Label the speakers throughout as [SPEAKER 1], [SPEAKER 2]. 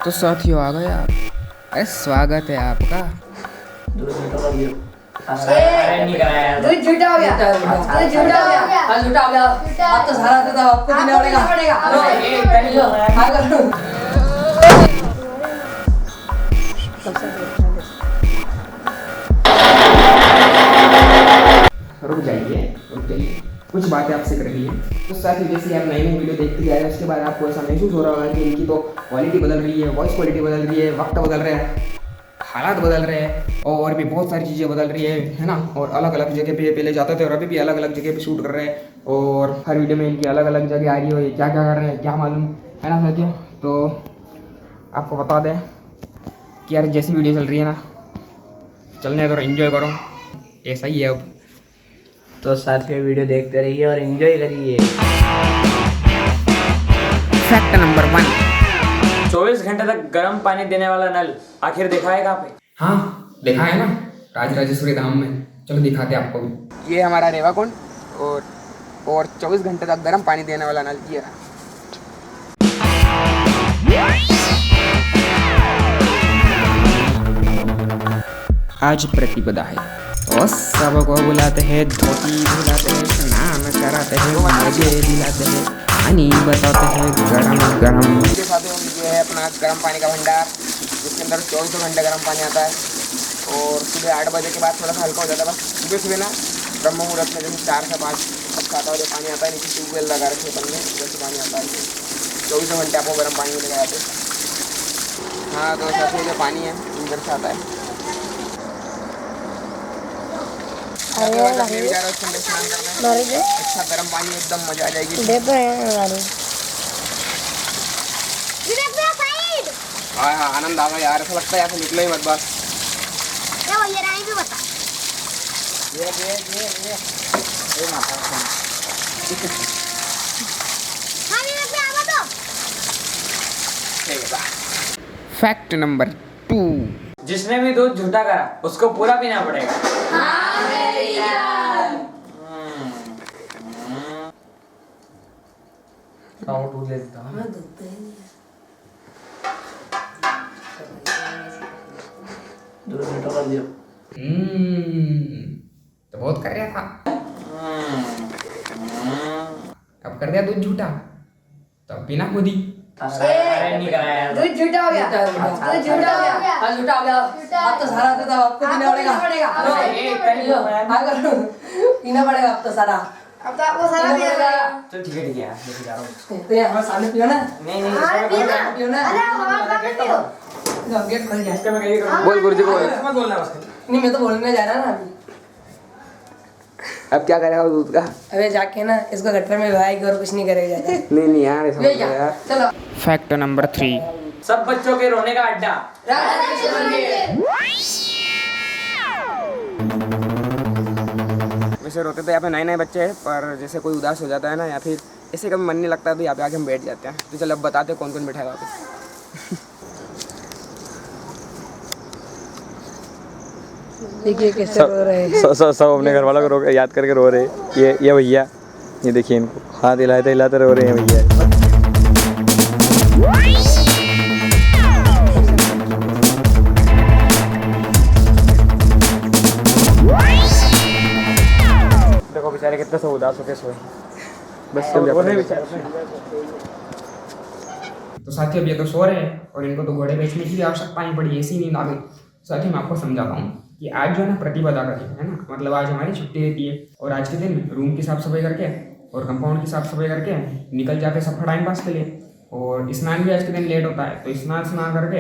[SPEAKER 1] तो साथियों आ गए आप। अरे स्वागत है आपका।
[SPEAKER 2] दूध झूठा हो गया। दूध झूठा हो गया। अब तो सारा तो आपको देना पड़ेगा।
[SPEAKER 1] रुक जाइए। कुछ बातें आपसे करनी है। तो साथियों जैसे आप नई नई वीडियो देखते जा रहे हैं उसके बाद आपको ऐसा महसूस हो रहा होगा कि इनकी तो क्वालिटी बदल रही है, वॉइस क्वालिटी बदल रही है, वक्त बदल रहा है, हालात बदल रहे हैं और भी बहुत सारी चीज़ें बदल रही है ना। और अलग अलग जगह पे पहले जाते थे और अभी भी अलग अलग जगह पे शूट कर रहे हैं और हर वीडियो में इनकी अलग अलग जगह आ रही हो, ये क्या क्या कर रहे हैं क्या मालूम है ना साथियों। तो आपको बता दें कि यार जैसी वीडियो चल रही है ना, चलने दो, एंजॉय करो, ऐसा ही है अब।
[SPEAKER 3] तो साथियों वीडियो देखते रहिए और एंजॉय करिए।
[SPEAKER 1] फैक्ट नंबर 1,
[SPEAKER 4] 24 घंटे तक गर्म पानी देने वाला नल आखिर देखा है कहाँ पे?
[SPEAKER 1] हाँ देखा है ना, राजराजेश्वरी धाम में। चलो दिखाते हैं आपको भी। ये हमारा रेवा कुंड और 24 घंटे तक गर्म पानी देने वाला नल ये रहा। आज प्रतिपदा है तो सबको बुलाते हैं, धोती बुलाते हैं, स्नान कराते हैं, मजे दिलाते हैं, पानी बताते हैं गरम गरम। मेरे साथ ये है अपना गर्म पानी का भंडार जिसके अंदर 24 घंटे गर्म पानी आता है। और सुबह 8 बजे के बाद थोड़ा सा हल्का हो जाता है। बस सुबह सुबह ना ब्रह्म मुहूर्त में जैसे 4 से 5 तक आता है जो पानी आता है। नीचे ट्यूबवेल लगा रखे अपन में, जैसे पानी आता है 24 घंटे आपको गर्म पानी मिलेगा यहाँ पे। हाँ तो सबसे जो पानी है इधर से आता है। अच्छा गर्म पानी एकदम मजा आ जाएगी। हाँ हाँ आनंद आ गया यार, ऐसा लगता है यहाँ से निकलो ही मत बस। फैक्ट नंबर 2,
[SPEAKER 4] जिसने भी दूध झूठा करा उसको पूरा पीना पड़ेगा। दूध ले देता हूँ।
[SPEAKER 3] दूध झूठा कर दियो।
[SPEAKER 1] तो बहुत कर रहा था, अब कर दिया दूध झूठा, तब पीना खुद ही।
[SPEAKER 4] अरे नहीं कराया यार।
[SPEAKER 2] दूध झूठा हो गया। अब तो सारा तो आपको देना पड़ेगा। पीना पड़ेगा अब तो सारा। अब तो आपको सारा पीना पड़ेगा।
[SPEAKER 4] चल ठीक है यार, लेके जा रहा हूँ।
[SPEAKER 2] तो यार हमारे सामने पियो ना।
[SPEAKER 4] नहीं
[SPEAKER 2] पियो ना। अरे हमारे सामने पियो। गेट खोल गया।
[SPEAKER 1] बोल गुरुजी बोल।
[SPEAKER 4] मत बोलना बस।
[SPEAKER 2] नहीं मैं तो बोलने जा रहा ना अभी।
[SPEAKER 1] अब क्या करेगा दूध का?
[SPEAKER 2] अबे जाके ना इसको गट्टर में भिगाएगी और कुछ नहीं करेगा जाता।
[SPEAKER 1] नहीं यार ऐसा मत यार।
[SPEAKER 2] चलो
[SPEAKER 1] फैक्ट नंबर 3,
[SPEAKER 4] सब बच्चों के रोने का अड्डा।
[SPEAKER 1] वैसे रोते तो यहाँ पे नए बच्चे हैं, पर जैसे कोई उदास हो जाता है ना या फिर ऐसे कभी मन नहीं लगता तो यहाँ पे आके हम बैठ जाते हैं। तो चलो अब बताते हैं कौन कौन बैठा है वहाँ पे।
[SPEAKER 2] देखिए कैसे रो रहे हैं।
[SPEAKER 5] सब अपने घर वालों को याद करके रो रहे हैं। ये भैया, ये देखिए इनको हाथ हिलाते हिलाते रो रहे हैं भैया।
[SPEAKER 4] देखो बेचारे कितने से उदास होके सोए।
[SPEAKER 5] बस
[SPEAKER 1] तो साथियों अब ये तो सो रहे हैं और इनको तो घोड़े बेचने की भी आवश्यकता नहीं पड़ी, ऐसी नींद आ गई। साथियों मैं आपको समझाता हूँ कि आज जो है ना प्रतिपदा का दिन है ना, मतलब आज हमारी छुट्टी रहती है और आज के दिन रूम की साफ सफाई करके और कंपाउंड की साफ सफाई करके निकल जाते सब टाइम पास के लिए। और स्नान भी आज के दिन लेट होता है, तो स्नान करके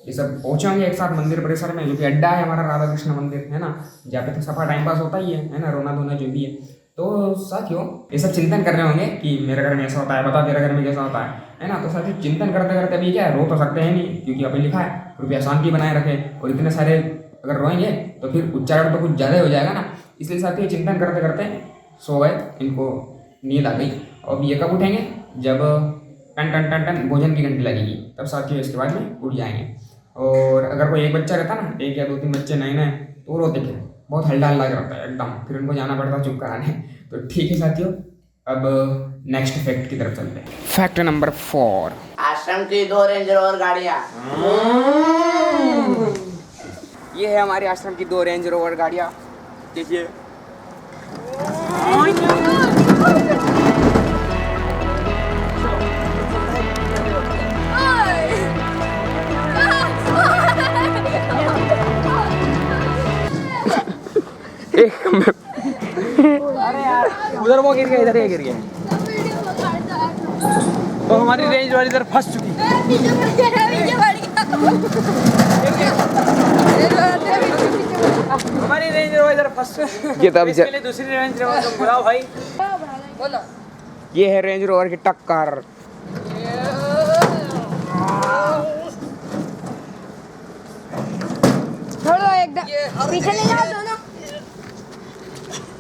[SPEAKER 1] ये सब पहुँचेंगे एक साथ मंदिर परिसर में, जो कि अड्डा है हमारा राधा कृष्ण मंदिर है ना, जहाँ पे तो सफा टाइम पास होता ही है ना, रोना धोना जो भी है। तो साथियों ये सब चिंतन कर रहे होंगे कि मेरे घर में ऐसा होता है, बता तेरे घर में कैसा होता है ना। तो साथियों चिंतन करते करते अभी क्या है, रो तो सकते हैं नहीं क्योंकि अभी लिखा है कृपया शांति बनाए रखे। और इतने सारे अगर रोएंगे तो फिर उच्चारण तो कुछ ज़्यादा हो जाएगा ना, इसलिए साथियों चिंतन करते करते सो गए, इनको नींद आ गई। और ये कब उठेंगे, जब टन टन टन टन भोजन की घंटी लगेगी, तब साथियों इसके बाद में उठ जाएंगे। और अगर कोई एक बच्चा रहता ना, 1 या 2-3 बच्चे नए तो रोते थे, बहुत हल्ला हल्ला रहता है एकदम, फिर उनको जाना पड़ता चुप कराने। तो ठीक है साथियों, अब नेक्स्ट फैक्ट की तरफ चलते हैं। फैक्ट नंबर 4,
[SPEAKER 3] आज आश्रम की 2 रेंज रोवर गाड़ियाँ।
[SPEAKER 1] ये है हमारे आश्रम की 2 रेंज रोवर गाड़ियाँ, देखिए। एक उधर वो गिर गया, इधर ये गिर गया। तो हमारी रेंज वाली इधर फंस चुकी है। हमारी रेंज रोवर इधर फंस
[SPEAKER 5] ये तब
[SPEAKER 1] इसके लिए दूसरी रेंज रोवर को बुलाओ भाई।
[SPEAKER 2] बोलो।
[SPEAKER 1] ये है रेंज रोवर की टक्कर।
[SPEAKER 2] थोड़ा एकदम पीछे ले जाओ दोनों।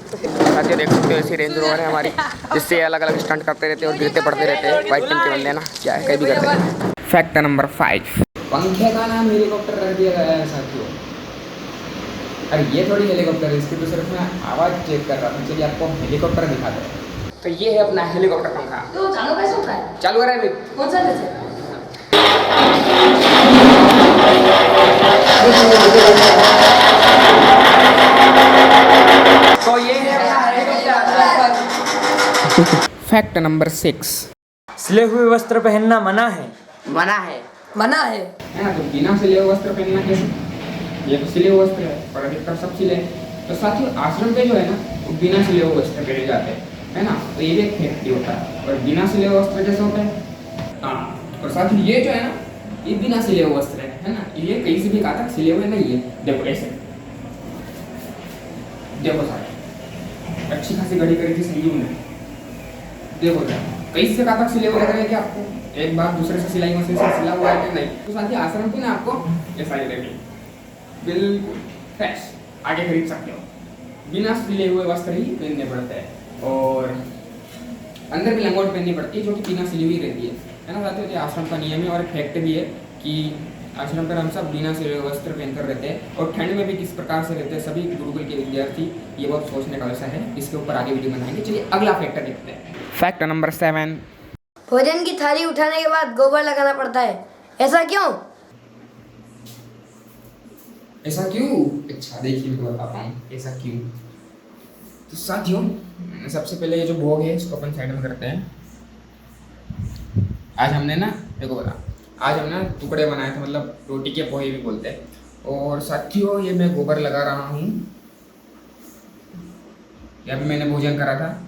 [SPEAKER 1] साथियों देख सकते हो ऐसी रेंज रोवर है हमारी, जिससे अलग अलग स्टंट करते रहते हैं और गिरते पड़ते रहते हैं। वाइट टीम के बंदे ना क्या है, कहीं भी करते हैं। फैक्ट नंबर 5, पंखे का नाम हेलीकॉप्टर रख दिया गया है साथियों। अरे ये थोड़ी हेलीकॉप्टर है, इसकी तो सिर्फ मैं आवाज़ चेक कर रहा था। चलिए आपको हेलीकॉप्टर दिखाते हैं। तो ये है अपना हेलीकॉप्टर पंखा।
[SPEAKER 2] तो चालू कैसे होता है?
[SPEAKER 1] चालू करें अभी?
[SPEAKER 2] कौन सा जैसे?
[SPEAKER 1] तो ये है फैक्ट नंबर 6,
[SPEAKER 4] सिले हुए वस्त्र पहनना मना है।
[SPEAKER 3] मना है।
[SPEAKER 2] मना है।
[SPEAKER 1] है ना। तो बिना सिले हुए वस्त्र पहनना कैसे? ये तो सिले हुए वस्त्र है और अधिकतर सब सिले हैं। तो साथियों आश्रम पे जो है ना, वो बिना सिले हुए वस्त्र पहने जाते हैं, है ना। तो ये भी एक फैक्ट ही होता है। और बिना सिले हुए वस्त्र कैसे होते हैं? हाँ। और साथियों ये जो है ना, ये बिना सिले हुए वस्त्र है ना। ये कहीं से भी कहा तक सिले हुए नहीं है। देखो ऐसे, देखो साथियों, अच्छी खासी घड़ी करी थी संजीव ने। देखो कहीं से कहा तक सिले हुए लग रहे हैं क्या आपको? एक बार दूसरे से सिलाई मशीन से सिला हुआ है कि नहीं? तो साथियों आश्रम पे ना आपको ऐसा ही लगेगा, बिल्कुल फ्रेश आगे खरीद सकते हो। बिना सिले हुए वस्त्र ही पहनने पड़ते हैं और अंदर भी लंगोट पहननी पड़ती है, जो कि बिना सिली हुई रहती है ना साथियों। ये आश्रम का नियम है और फैक्ट भी है कि आश्रम पर हम सब बिना सिले हुए वस्त्र पहनकर रहते हैं। और ठंड में भी किस प्रकार से रहते हैं सभी गुरुकुल के विद्यार्थी, ये बहुत सोचने का विषय है। इसके ऊपर आगे वीडियो बनाएंगे। चलिए अगला फैक्टर देखते हैं। फैक्ट नंबर 7,
[SPEAKER 2] भोजन की थाली उठाने के बाद गोबर लगाना पड़ता है, ऐसा क्यों?
[SPEAKER 1] ऐसा क्यों? अच्छा देखिए मैं बताता हूँ ऐसा क्यों। तो साथियों सबसे पहले ये जो भोग है इसको अपन साइड में करते हैं। आज हमने ना, देखो बता, आज हमने टुकड़े बनाए थे, मतलब रोटी के पोहे भी बोलते हैं। और साथियों ये मैं गोबर लगा रहा हूँ। यहाँ पे मैंने भोजन करा था।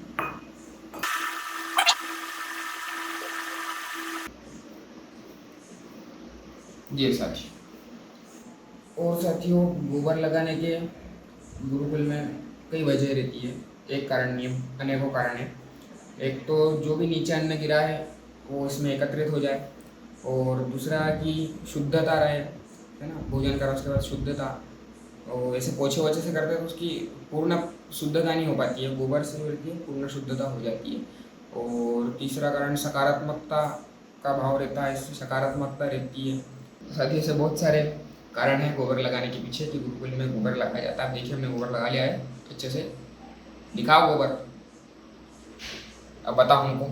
[SPEAKER 1] जी साथियों, और साथियों गोबर लगाने के गुरुकुल में कई वजह रहती है। एक कारण नहीं, अनेकों कारण है। एक तो जो भी नीचे अन्न गिरा है वो इसमें एकत्रित हो जाए, और दूसरा कि शुद्धता रहे, है ना। भोजन करा उसके बाद शुद्धता, और ऐसे पोछे वोछे से करते हैं तो उसकी पूर्ण शुद्धता नहीं हो पाती है। गोबर से मिलती है पूर्ण शुद्धता हो जाती है। और तीसरा कारण सकारात्मकता का भाव रहता है, इससे सकारात्मकता रहती है। साथ ही ऐसे बहुत सारे कारण है गोबर लगाने के पीछे कि गुरुकुल में गोबर लगाया जाता है। आप देखिए हमने गोबर लगा लिया है अच्छे से, दिखाओ गोबर। अब बताओ हमको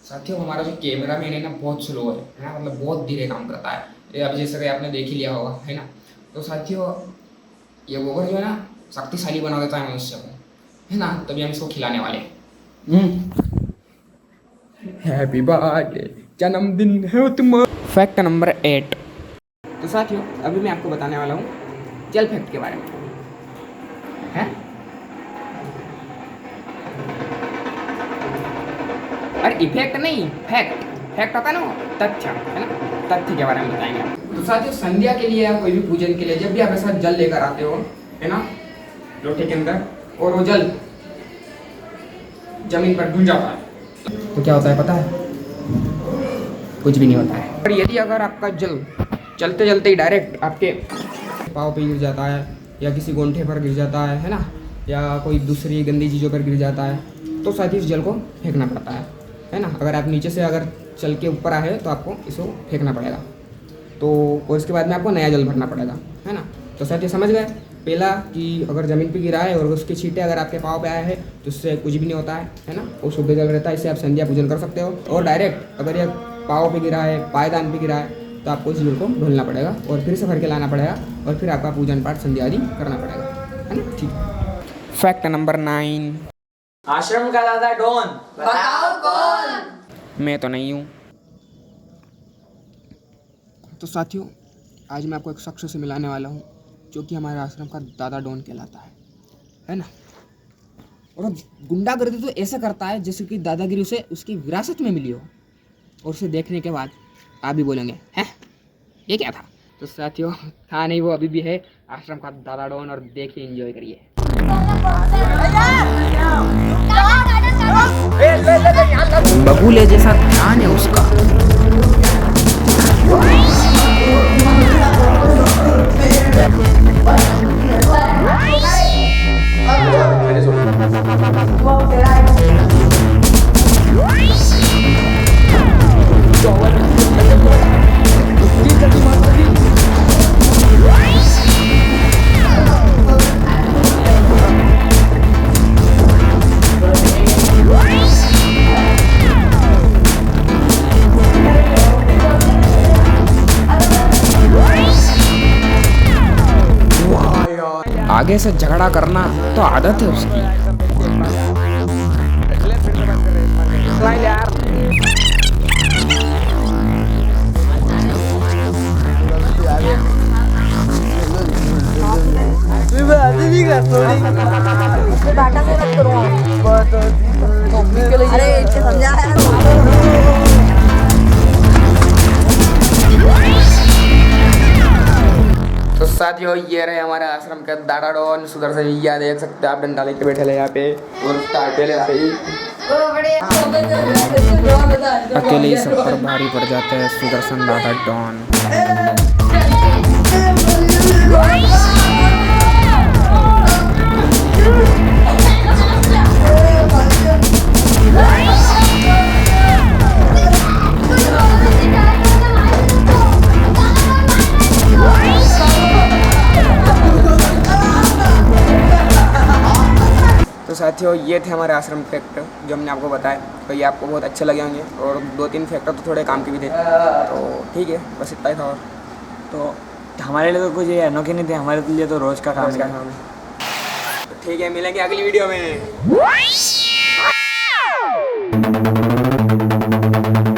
[SPEAKER 1] साथियों, हमारा जो कैमरा मैन है ना बहुत स्लो है ना, मतलब बहुत धीरे काम करता है। ये अब जैसे कि आपने देख ही लिया होगा, है ना। तो साथियों ये गोबर जो है ना शक्तिशाली बना देता है मनुष्य को, है ना। तभी हम इसको खिलाने वाले हैं। हैप्पी बर्थडे, जन्मदिन है तुम्हारा। फैक्ट नंबर 8, तो साथियों अभी मैं आपको बताने वाला हूँ जल फैक्ट के बारे में, है। अरे इफेक्ट नहीं, फैक्ट। फैक्ट होता ना तथ्य, है ना, तथ्य के बारे में बताएंगे आपको। तो साथियों संध्या के लिए या कोई भी पूजन के लिए जब भी आप ऐसा जल लेकर आते हो, है ना, लोटे के अंदर, और वो जल जमीन पर गिर जाता है, तो क्या होता है पता है? कुछ भी नहीं होता है। और यदि अगर आपका जल चलते चलते ही डायरेक्ट आपके पाँव पे गिर जाता है, या किसी गोंठे पर गिर जाता है ना, या कोई दूसरी गंदी चीज़ों पर गिर जाता है, तो साथ ही इस जल को फेंकना पड़ता है ना। अगर आप नीचे से अगर चल के ऊपर आए तो आपको इसको फेंकना पड़ेगा, तो और इसके बाद में आपको नया जल भरना पड़ेगा, है ना। तो साथ ही समझ गए पहला कि अगर ज़मीन पे गिरा है और उसके छींटे अगर आपके पाँव पे आए हैं तो उससे कुछ भी नहीं होता है ना, वो शुद्ध जल रहता है। इससे आप संध्या पूजन कर सकते हो। और डायरेक्ट अगर ये पाँव पे गिरा है, पायदान पे गिरा है, तो आपको उस जूड़ को धुलना पड़ेगा और फिर से भर के लाना पड़ेगा और फिर आपका पूजन पाठ संध्या आदि करना पड़ेगा, है ना। ठीक। फैक्ट नंबर 9,
[SPEAKER 4] आश्रम का दादा डॉन।
[SPEAKER 2] बताओ कौन?
[SPEAKER 1] मैं तो नहीं हूँ। तो साथियों, आज मैं आपको एक शख्स से मिलाने वाला हूँ जो कि हमारे आश्रम का दादा डॉन कहलाता है ना। और गुंडागर्दी तो ऐसा करता है जैसे कि दादागिरी उसे उसकी विरासत में मिली हो, और उसे देखने के बाद आप भी बोलेंगे हैं ये क्या था। तो साथियों, था नहीं, वो अभी भी है आश्रम का दादा डॉन, और देखिए एंजॉय करिए। बबूले जैसा ध्यान है उसका। आगे से झगड़ा करना तो आदत है उसकी।
[SPEAKER 2] अरे इससे समझा है।
[SPEAKER 1] तो साथियों, ये रहे हमारे आश्रम का दादा डॉन सुदर्शन भैया। देख सकते हैं आप, डंडा लेके बैठे ले यहाँ पे, और पहले से ही अकेले ही सब पर भारी पड़ जाते हैं सुदर्शन दादा डॉन। तो साथियों, ये थे हमारे आश्रम फैक्ट जो हमने आपको बताया। तो ये आपको बहुत अच्छे लगे होंगे, और 2-3 फैक्टर तो थोड़े काम के भी थे। तो ठीक है, बस इतना ही था। और
[SPEAKER 4] तो हमारे लिए तो कुछ ये अनोखे नहीं थे, हमारे लिए तो रोज का काम है।
[SPEAKER 1] तो ठीक है, मिलेंगे अगली वीडियो में।